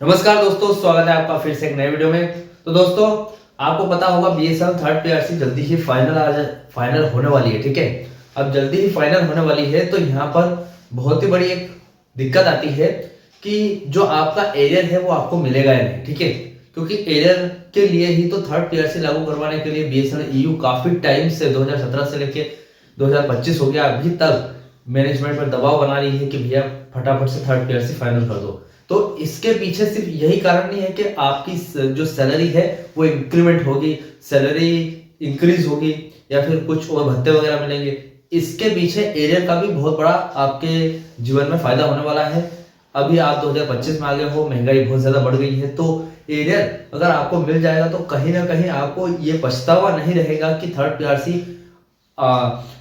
नमस्कार दोस्तों, स्वागत है आपका फिर से एक नए वीडियो में। तो दोस्तों, आपको पता होगा बीएसएनएल थर्ड पीआरसी जल्दी ही फाइनल होने वाली है। ठीक है, अब जल्दी ही फाइनल होने वाली है तो यहाँ पर बहुत ही बड़ी एक दिक्कत आती है कि जो आपका एरियर है वो आपको मिलेगा या नहीं। ठीक है, क्योंकि एरियर के लिए ही तो थर्ड पीआरसी लागू करवाने के लिए बीएसएनएल ईयू काफी टाइम से 2017 से लेके 2025 हो गया, अभी तक मैनेजमेंट पर दबाव बना रही है कि भैया फटाफट से थर्ड पीआरसी फाइनल कर दो। तो इसके पीछे सिर्फ यही कारण नहीं है कि आपकी जो सैलरी है वो इंक्रीमेंट होगी, सैलरी इंक्रीज होगी या फिर कुछ और भत्ते वगैरह मिलेंगे। इसके पीछे एरियर का भी बहुत बड़ा आपके जीवन में फायदा होने वाला है। अभी आप 2025 में आ गए हो, महंगाई बहुत ज्यादा बढ़ गई है, तो एरियर अगर आपको मिल जाएगा तो कहीं ना कहीं आपको ये पछतावा नहीं रहेगा कि थर्ड पीआरसी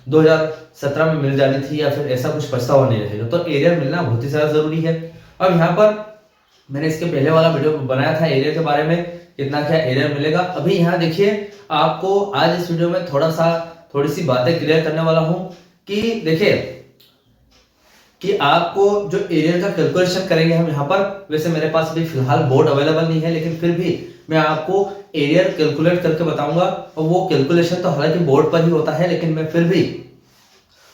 2017 में मिल जानी थी, या फिर ऐसा कुछ पछतावा नहीं रहेगा। तो एरियर मिलना बहुत ही ज्यादा जरूरी है। अब यहाँ पर मैंने इसके पहले वाला वीडियो बनाया था एरियर के बारे में, कितना क्या एरियर मिलेगा। अभी यहाँ देखिए, आपको आज इस वीडियो में थोड़ी सी बातें क्लियर करने वाला हूं कि देखिए कि आपको जो एरियर का कैलकुलेशन करेंगे हम यहाँ पर, वैसे मेरे पास भी फिलहाल बोर्ड अवेलेबल नहीं है, लेकिन फिर भी मैं आपको एरियर कैलकुलेट करके बताऊंगा। और वो कैलकुलेशन तो हालांकि बोर्ड पर ही होता है, लेकिन मैं फिर भी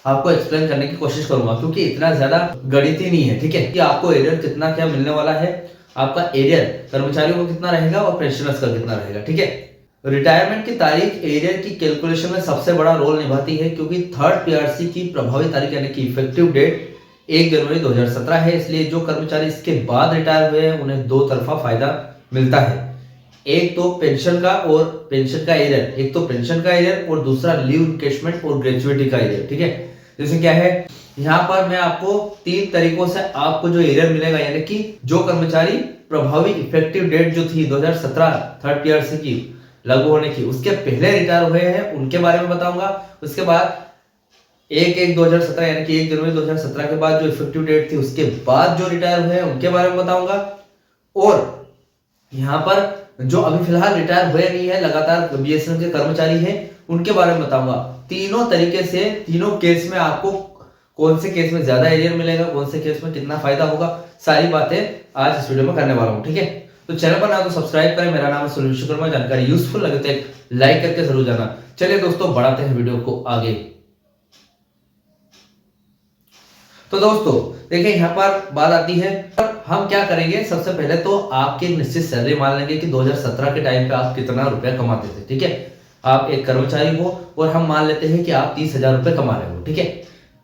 आपको एक्सप्लेन करने की कोशिश करूंगा, क्योंकि इतना ज्यादा गणितीय नहीं है। ठीक है, कि आपको एरियर कितना क्या मिलने वाला है, आपका एरियर कर्मचारियों को कितना रहेगा और पेंशनर्स का कितना रहेगा। ठीक है, रिटायरमेंट की तारीख एरियर की कैलकुलेशन में सबसे बड़ा रोल निभाती है, क्योंकि थर्ड पीआरसी की प्रभावी तारीख यानी कि इफेक्टिव डेट 1 जनवरी 2017 है। इसलिए जो कर्मचारी इसके बाद रिटायर हुए हैं उन्हें दो तरफा फायदा मिलता है। एक तो पेंशन का और पेंशन का एरियर, एक तो पेंशन का एरियर और दूसरा लीव इनकेशमेंट और ग्रेजुएटी का एरियर। ठीक है, जैसे क्या है, यहाँ पर मैं आपको 3 तरीकों से आपको जो एरियर मिलेगा, यानी कि जो कर्मचारी प्रभावी इफेक्टिव डेट जो थी 2017 थर्ड पीआरसी की लागू होने की, उसके पहले रिटायर हुए हैं उनके बारे में बताऊंगा। उसके बाद 1/1/2017 यानी कि 1 जनवरी 2017 के बाद जो इफेक्टिव डेट थी उसके बाद जो रिटायर हुए हैं उनके बारे में बताऊंगा। और यहाँ पर जो अभी फिलहाल रिटायर हुए नहीं है, लगातार बीएसएनएल के कर्मचारी हैं, उनके बारे में बताऊंगा। तीनों तरीके से, तीनों केस में आपको कौन से केस में ज्यादा एरियर मिलेगा, कौन से केस में कितना फायदा होगा, सारी बातें आज इस वीडियो में करने वाला हूं। ठीक है, तो चैनल पर ना तो सब्सक्राइब करें। मेरा नाम है सुनील विश्वकर्मा। जानकारी यूजफुल लगे तो एक लाइक करके जरूर जाना। चलिए दोस्तों, बढ़ाते हैं वीडियो को आगे। तो दोस्तों देखिए, यहाँ पर बात आती है, हम क्या करेंगे, सबसे पहले तो आपकी निश्चित सैलरी मान लेंगे कि 2017 के टाइम पे आप कितना रुपया कमाते थे। ठीक है, आप एक कर्मचारी हो और हम मान लेते हैं कि आप 30,000 रुपए कमा रहे हो। ठीक है,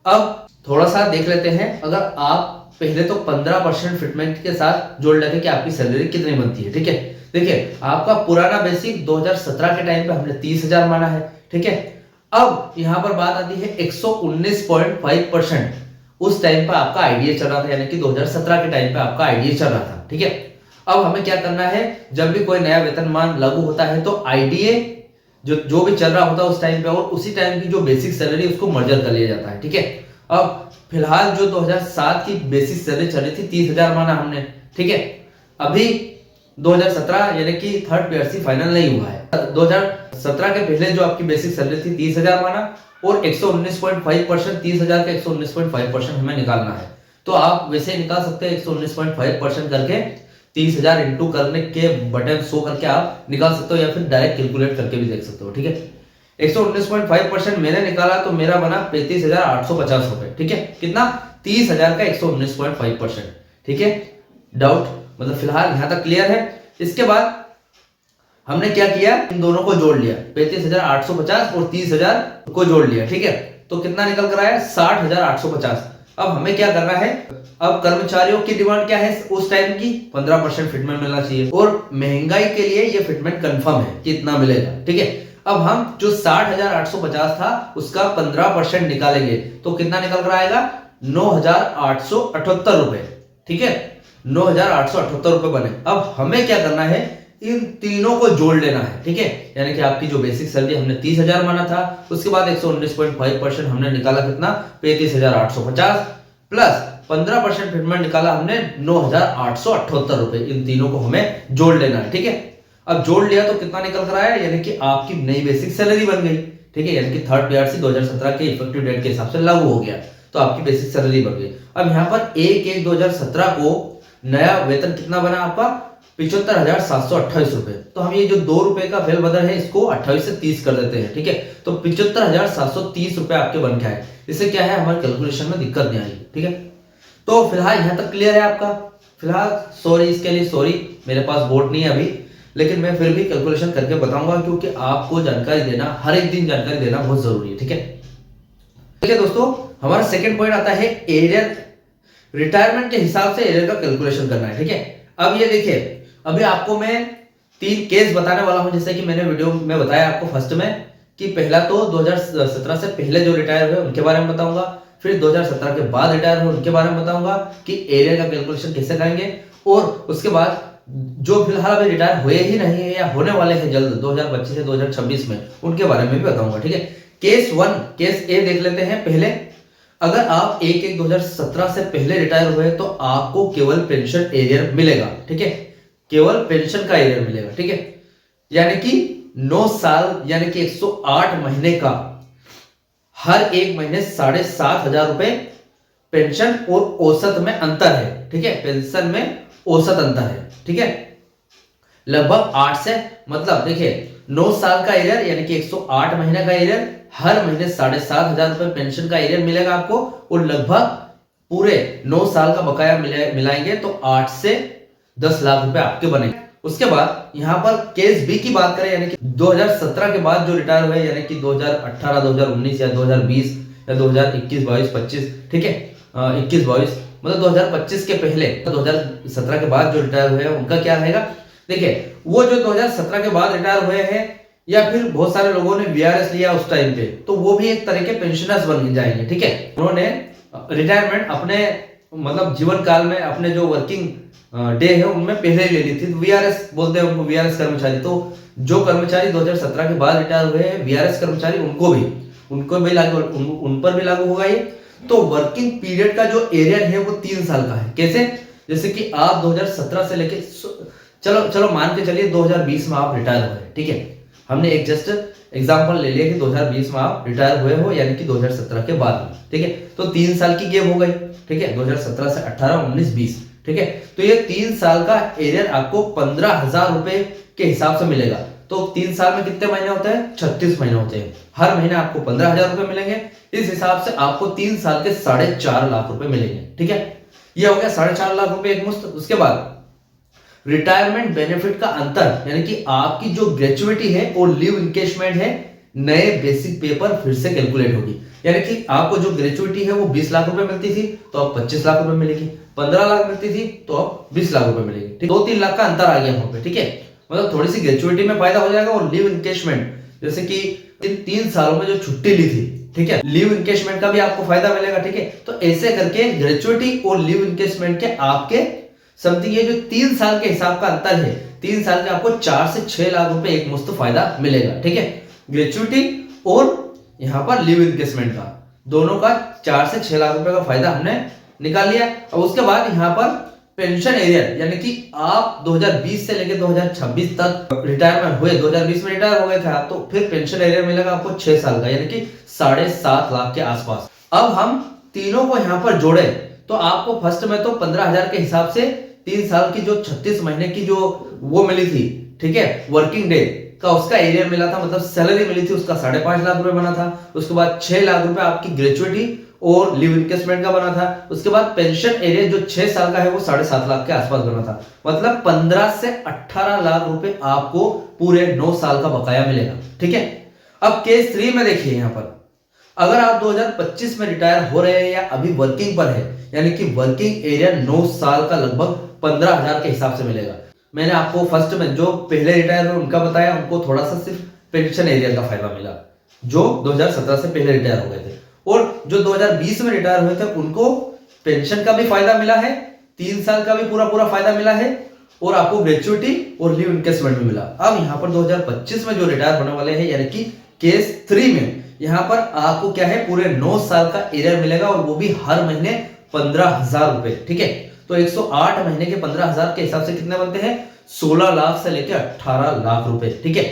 अब थोड़ा सा देख लेते हैं, अगर आप पहले तो 15% फिटमेंट के साथ जोड़ लेते हैं कि आपकी सैलरी कितनी बनती है। ठीक है, देखिए आपका पुराना बेसिक 2017 के टाइम पे हमने 30,000 माना है। ठीक है, अब यहां पर बात आती है 119.5%। उस टाइम पर आपका आईडीए चल रहा था, यानी कि 2017 के टाइम पे आपका आईडीए चल रहा था। ठीक है, अब हमें क्या करना है, जब भी कोई नया वेतनमान लागू होता है तो आईडीए जो भी चल रहा होता है उस टाइम पे और उसी टाइम की जो बेसिक सैलरी उसको मर्जर कर लिया जाता है। ठीक है, अब फिलहाल जो 2007 की बेसिक सैलरी चल रही थी 30,000 माना हमने। ठीक है, अभी 2017 यानी कि थर्ड पीआरसी फाइनल नहीं हुआ है। 2017 के पहले जो आपकी बेसिक सैलरी थी 30,000 माना, और 119.5%, 30,000 का 119.5% हमें निकालना है। तो आप वैसे निकाल सकते हैं 119.5% करके 30,000 इंटू करने के बटन शो करके आप निकाल सकते हो, या फिर डायरेक्ट कैलकुलेट करके भी देख सकते हो। ठीक है, 119.5% मैंने निकाला तो मेरा बना 35,850 रुपए। ठीक है, कितना, 30,000 का 119.5%। ठीक है, डाउट मतलब फिलहाल यहां तक क्लियर है। इसके बाद हमने क्या किया, इन दोनों को जोड़ लिया, 35,850 और 30,000 को जोड़ लिया। ठीक है, तो कितना निकल कर आया, 60,850। अब हमें क्या करना है, अब कर्मचारियों की डिमांड क्या है उस टाइम की, 15% फिटमेंट मिलना चाहिए, और महंगाई के लिए ये फिटमेंट कंफर्म है कि इतना मिलेगा। ठीक है, अब हम जो 60,850 था उसका 15% निकालेंगे तो कितना निकल कर आएगा, 9,878 रुपए। ठीक है, 9,878 रुपए बने। अब हमें क्या करना है, इन तीनों को जोड़ लेना है। ठीक है, यानी कि आपकी जो बेसिक सैलरी हमने 30,000 माना था, उसके बाद 119.5% हमने निकाला कितना, 35,850, प्लस 15% फिटमेंट निकाला हमने 9,878 रुपए। इन तीनों को हमें जोड़ लेना है। ठीक है, अब जोड़ लिया तो कितना निकल कर आया, यानी कि आपकी नई बेसिक सैलरी बन गई। ठीक है, यानी कि थर्ड पीआरसी 2017 के इफेक्टिव डेट के हिसाब से लागू हो गया, तो आपकी बेसिक सैलरी बन गई। अब यहाँ पर 1/1/2017 को नया वेतन कितना बना आपका 75,728 रुपए। तो हम ये जो 2 रुपए का फेरबदल है इसको 28 से 30 कर देते हैं, ठीक है। तो 75,730 रुपए आपके बन के आए। इससे क्या है, हमारे कैलकुलेशन में दिक्कत नहीं आएगी, ठीक है। तो फिलहाल यहाँ तक क्लियर है आपका। फिलहाल सॉरी, इसके लिए सॉरी, मेरे पास बोर्ड नहीं है अभी, लेकिन मैं फिर भी कैलकुलेशन करके बताऊंगा, क्योंकि आपको जानकारी देना, हर एक दिन जानकारी देना बहुत जरूरी है, ठीक है। ठीक है दोस्तों, हमारा सेकंड पॉइंट आता है एरियर। रिटायरमेंट के हिसाब से एरियर का कैलकुलेशन करना है, ठीक है। अब ये देखिए, अभी आपको मैं 3 केस बताने वाला हूं, जैसे कि मैंने वीडियो में बताया आपको फर्स्ट में कि पहला तो 2017 से पहले जो रिटायर हुए उनके बारे में बताऊंगा, फिर 2017 के बाद रिटायर हुए उनके बारे में बताऊंगा कि एरियर का कैलकुलेशन कैसे करेंगे, और उसके बाद जो फिलहाल अभी रिटायर हुए ही नहीं है या होने वाले हैं जल्द 2025 से 2026 में, उनके बारे में भी बताऊंगा, ठीक है। केस 1, केस ए देख लेते हैं पहले। अगर आप 1/1/2017 से पहले रिटायर हुए तो आपको केवल पेंशन एरियर मिलेगा, ठीक है। केवल पेंशन का एरियर मिलेगा, ठीक है। यानी कि 9 साल यानी कि 108 महीने का हर एक महीने 7,500 रुपए पेंशन और औसत में अंतर है, ठीक है। पेंशन में औसत अंतर है, ठीक है, लगभग 8 से, मतलब देखिए 9 साल का एरियर यानी कि 108 महीने का एरियर, हर महीने 7,500 रुपए पेंशन का एरियर मिलेगा आपको, और लगभग पूरे 9 साल का बकाया मिलाएंगे तो 8 से 10 लाख रुपए आपके बनेंगे। उसके बाद यहाँ पर केस बी की बात करें, यानी कि 2017 के बाद जो रिटायर हुए, यानी कि 2018, 2019 या 2020 या 2021, 22, 25, ठीक है, 21, 22, मतलब 2025 के पहले, 2017 के बाद जो रिटायर हुए हैं उनका क्या रहेगा। देखिए, वो जो 2017 के बाद रिटायर हुए हैं, या फिर बहुत सारे लोगों ने वीआरएस लिया उस टाइम पे, तो वो भी एक तरह के पेंशनर्स बन जाएंगे, ठीक है। उन्होंने रिटायरमेंट अपने मतलब जीवन काल में अपने जो वर्किंग डे है उनमें पहले ले ली थी, तो वीआरएस बोलते हैं उनको, वीआरएस कर्मचारी। तो जो कर्मचारी 2017 के बाद रिटायर हुए हैं वीआरएस कर्मचारी, उनको भी लागू, उन पर भी लागू होगा ये। तो वर्किंग पीरियड का जो एरियर है वो 3 साल का है। कैसे, जैसे कि आप 2017 से लेके चलो मान के चलिए 2020 में आप रिटायर हुए, ठीक है। हमने एक जस्ट एग्जांपल ले लिया कि 2020 में आप रिटायर हुए हो, यानी कि 2017 के बाद में, ठीक है। तो 3 साल की गेप हो गई, ठीक है, 2017 से 18, 19, 20, ठीक है। तो ये 3 साल का एरियर आपको 15,000 रुपए के हिसाब से मिलेगा। तो 3 साल में कितने महीने होते हैं, 36 महीने होते हैं, हर महीने आपको 15,000 रुपए मिलेंगे। इस हिसाब से आपको 3 साल के 4.5 लाख रुपए मिलेंगे, ठीक है। ये हो गया 4.5 लाख रुपए एक मुश्त। उसके बाद रिटायरमेंट बेनिफिट का अंतर, यानी कि आपकी जो ग्रेचुइटी है और लीव इंकेशमेंट है, नए बेसिक पे पर फिर से कैलकुलेट होगी। यानी कि आपको जो ग्रेचुइटी है वो 20 लाख रुपए मिलती थी, तो अब 25 लाख रुपए मिलेगी। 15 लाख मिलती थी तो अब 20 लाख रुपए मिलेगी, ठीक। 2-3 लाख का अंतर आ गया वहां पे, ठीक है। मतलब थोड़ी सी ग्रेचुइटी में फायदा हो जाएगा, और लीव इंकेशमेंट, जैसे कि इन 3 सालों में जो छुट्टी ली थी, ठीक है, लीव इंकेशमेंट का भी आपको फायदा मिलेगा, ठीक है। तो ऐसे करके ग्रेचुइटी और लीव इंकेशमेंट के आपके समथिंग ये जो 3 साल के हिसाब का अंतर है, 3 साल के आपको 4 से 6 लाख रुपए एक मुश्त फायदा मिलेगा, ठीक है। ग्रेचुइटी और यहाँ पर लीव इंकेशमेंट का, दोनों का 4 से 6 लाख रुपए का फायदा हमने निकाल लिया। और उसके बाद यहाँ पर पेंशन एरियर, यानी कि आप 2020 से लेकर 2026 तक रिटायरमेंट हुए, 2020 में रिटायर हो गए थे आप, तो फिर पेंशन एरियर मिलेगा आपको 6 साल का, यानी कि 7.5 लाख के आसपास। अब हम तीनों को यहाँ पर जोड़े तो आपको फर्स्ट में तो 15,000 के हिसाब से 3 साल की जो 36 महीने की जो वो मिली थी, ठीक है, वर्किंग डे का उसका एरियर मिला था, मतलब सैलरी मिली थी, उसका 5.5 लाख रुपए बना था। उसके बाद 6 लाख रुपए आपकी ग्रेचुइटी और लीव इंकेशमेंट का बना था। उसके बाद पेंशन एरियर जो 6 साल का है वो 7.5 लाख के आसपास बना था। मतलब 15 से 18 लाख रुपए आपको पूरे 9 साल का बकाया मिलेगा, ठीक है। अब केस 3 में देखिए, यहाँ पर अगर आप 2025 में रिटायर हो रहे हैं या अभी वर्किंग पर है, यानी कि वर्किंग एरियर 9 साल का लगभग 15,000 के हिसाब से मिलेगा। मैंने आपको फर्स्ट में जो पहले रिटायर हुए उनका बताया, उनको थोड़ा सा सिर्फ पेंशन एरियर का फायदा मिला, जो 2017 से पहले रिटायर हो गए थे। और जो 2020 में रिटायर हुए थे उनको पेंशन का भी फायदा मिला है, 3 साल का भी पूरा फायदा मिला है, और आपको ग्रेचुइटी और लीव इंकेशमेंट भी मिला। अब यहाँ पर 2025 में जो रिटायर होने वाले हैं, यानी कि केस 3 में यहाँ पर आपको क्या है, पूरे 9 साल का एरियर मिलेगा, और वो भी हर महीने 15,000 रुपए, ठीक है। तो 108 महीने के 15,000 के हिसाब से कितने बनते हैं, 16 लाख से लेकर 18 लाख रुपए, ठीक है।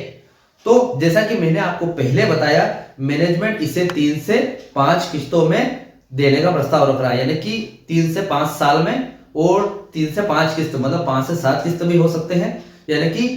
तो जैसा कि मैंने आपको पहले बताया, मैनेजमेंट इसे 3 से 5 किस्तों में देने का प्रस्ताव रख रहा है, यानी कि 3 से 5 साल में, और 3 से 5 किस्त, मतलब 5 से 7 किस्त भी हो सकते हैं, यानी कि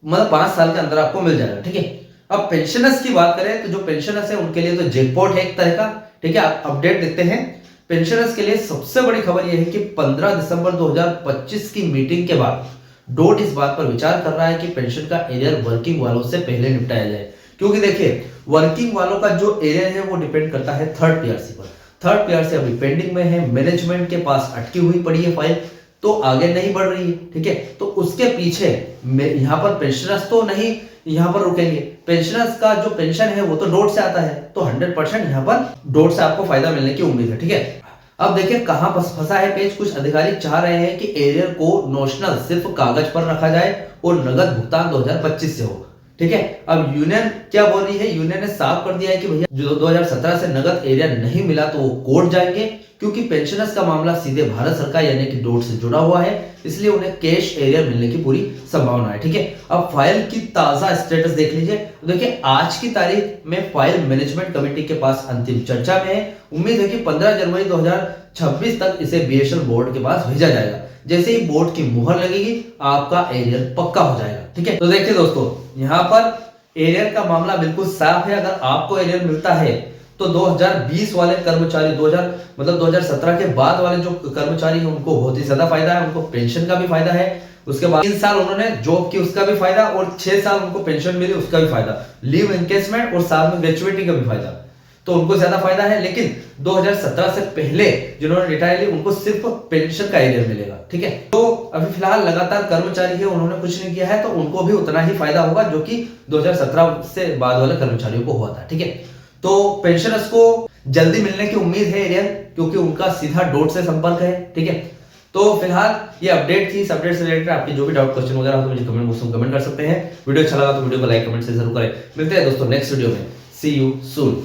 मतलब 5 साल के अंदर आपको मिल जाएगा। ठीक है, अब पेंशनर्स की बात करें तो जो पेंशनर्स है उनके लिए तो जैकपॉट है एक तरह का। ठीक है, आप अपडेट देखते हैं। पेंशनर्स के लिए सबसे बड़ी खबर यह है कि 15 दिसंबर 2025 की मीटिंग के बाद डोट इस बात पर विचार कर रहा है कि पेंशन का एरियर वर्किंग वालों से पहले निपटाया जाए, क्योंकि देखिए वर्किंग वालों का जो एरियर है वो डिपेंड करता है थर्ड पीआरसी पर। थर्ड पीआरसी अभी पेंडिंग में है, मैनेजमेंट के पास अटकी हुई पड़ी है फाइल, तो आगे नहीं बढ़ रही है। ठीक है, तो उसके पीछे यहाँ पर पेंशनर्स तो नहीं यहाँ पर रुकेंगे, पेंशनर्स का जो पेंशन है वो तो डोट से आता है, तो 100% यहाँ पर डोट से आपको फायदा मिलने की उम्मीद है। ठीक है, अब देखिए कहां फंसा है पेज। कुछ अधिकारी चाह रहे हैं कि एरियर को नोशनल सिर्फ कागज पर रखा जाए और नगद भुगतान 2025 से हो। ठीक है, अब यूनियन क्या बोल रही है, यूनियन ने साफ कर दिया है कि भैया जो 2017 से नगद एरियर नहीं मिला तो वो कोर्ट जाएंगे, क्योंकि पेंशनर्स का मामला सीधे भारत सरकार यानी कि डोट से जुड़ा हुआ है, इसलिए उन्हें कैश एरियर मिलने की पूरी संभावना है। ठीक है, अब फाइल की ताजा स्टेटस देख लीजिए। देखिए आज की तारीख में फाइल मैनेजमेंट कमेटी के पास अंतिम चर्चा में है। उम्मीद है कि 15 जनवरी 2026 तक इसे बीएसएल बोर्ड के पास भेजा जाएगा। जैसे ही बोर्ड की मुहर लगेगी आपका एरियर पक्का हो जाएगा। ठीक है, तो देखिए दोस्तों यहाँ पर एरियर का मामला बिल्कुल साफ है। अगर आपको एरियर मिलता है तो 2020 वाले कर्मचारी 2017 के बाद वाले जो कर्मचारी हैं उनको बहुत ही ज्यादा फायदा है, उनको पेंशन का भी फायदा है। उसके बाद 3 साल उन्होंने जॉब की उसका भी फायदा, और 6 साल उनको पेंशन मिली उसका भी फायदा, लीव एनकेसमेंट और साथ में ग्रेचुइटी का भी फायदा, तो उनको ज्यादा फायदा है। लेकिन 2017 से पहले जिन्होंने रिटायर ली उनको सिर्फ पेंशन का एरियर मिलेगा। ठीक है, तो अभी फिलहाल लगातार कर्मचारी है उन्होंने कुछ नहीं किया है, तो उनको भी उतना ही फायदा होगा जो कि 2017 से बाद वाले कर्मचारियों को हुआ था। ठीक है, तो पेंशनर्स को जल्दी मिलने की उम्मीद है एरियर, क्योंकि उनका सीधा डोट से संपर्क है। ठीक है, तो फिलहाल ये अपडेट थी। इस अपडेट से रिलेटेड आपके जो भी डाउट क्वेश्चन वगैरह हो तो मुझे कमेंट बॉक्स में कमेंट कर सकते हैं। वीडियो अच्छा लगा तो वीडियो को लाइक कमेंट से जरूर करें। मिलते हैं दोस्तों नेक्स्ट वीडियो में। सी यू सून।